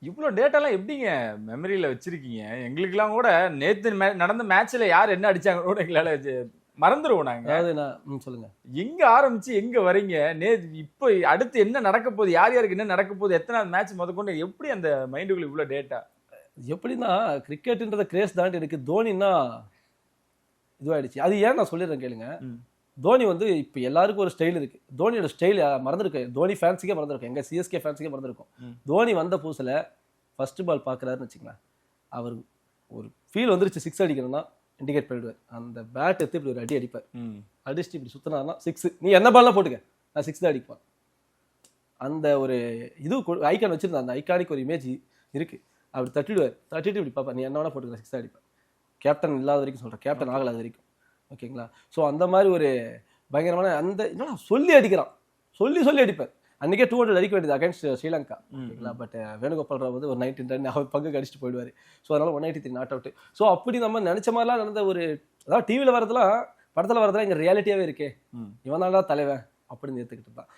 இவ்வளோ டேட்டாலாம் எப்படிங்க மெமரியில வச்சிருக்கீங்க? எங்களுக்கெல்லாம் கூட நேத்து நடந்த மேட்ச்ல யார் என்ன அடிச்சாங்கன்னு கூட எங்களால மறந்துருவோம் நாங்க. அதாவது சொல்லுங்க. எங்க ஆரம்பிச்சு எங்க வரீங்க? இப்ப அடுத்து என்ன நடக்க போகுது? யார் யாருக்கு என்ன நடக்க போகுது? எத்தனாவது மேட்ச் முதற்கொண்டு எப்படி அந்த மைண்டுக்குள்ள இவ்வளோ டேட்டா? எப்படின்னா கிரிக்கெட்ன்றத கிரேஸ் தாண்டி இருக்கு. தோனின்னா இதுவாயிடுச்சு. அது ஏன் நான் சொல்லிடுறேன் கேளுங்க. தோனி வந்து இப்போ எல்லாருக்கும் ஒரு ஸ்டைல் இருக்கு. தோனியோட ஸ்டைல் மறந்துருக்கு. தோனி ஃபேன்ஸுக்கே மறந்துருக்கும். எங்க சிஎஸ்கே ஃபேன்ஸுக்கே மறந்துருக்கும். தோனி வந்த புதுசுல ஃபர்ஸ்ட் பால் பார்க்குறாருன்னு வச்சுக்கலாம், அவர் ஒரு ஃபீல் வந்துருச்சு சிக்ஸ் அடிக்கணும்னா இண்டிகேட் பண்ணிடுவார். அந்த பேட் எடுத்து இப்படி ஒரு அடி அடிப்பார். அடிச்சுட்டு இப்படி சுத்தினார்னா சிக்ஸ், நீ என்ன பால்லாம் போட்டுக்க, நான் சிக்ஸ் தான் அடிப்பேன். அந்த ஒரு இது ஐக்கான் வச்சிருந்தேன். அந்த ஐக்கானிக் ஒரு இமேஜ் இருக்கு. அப்படி தட்டிட்டு இப்படி பார்ப்பேன், நீ என்ன வேணா போட்டுக்க, சிக்ஸ் அடிப்பேன். கேப்டன் இல்லாத வரைக்கும் சொல்கிறேன், கேப்டன் ஆகலாத வரைக்கும். ஓகேங்களா? ஸோ அந்த மாதிரி ஒரு பயங்கரமான அந்த என்னன்னா சொல்லி அடிக்கிறான், சொல்லி அடிப்பார். அன்றைக்கே 200 அடிக்க வேண்டியது அகைன்ஸ்ட் ஸ்ரீலங்கா. ஓகேங்களா? பட் வேணுகோபால் ராவ் வந்து ஒரு 19 ரன் அவர் பங்கு அடிச்சுட்டு போயிடுவார். ஸோ அதனால 183 நாட் அவுட். ஸோ அப்படி நம்ம நினச்ச மாதிரிலாம் நடந்த ஒரு, அதாவது டிவியில் வரதெல்லாம் படத்தில் வரதெல்லாம் இங்கே ரியாலிட்டியாகவே இருக்கே, இவன் தான் தலைவன் அப்படின்னு ஏற்றுக்கிட்டு தான்.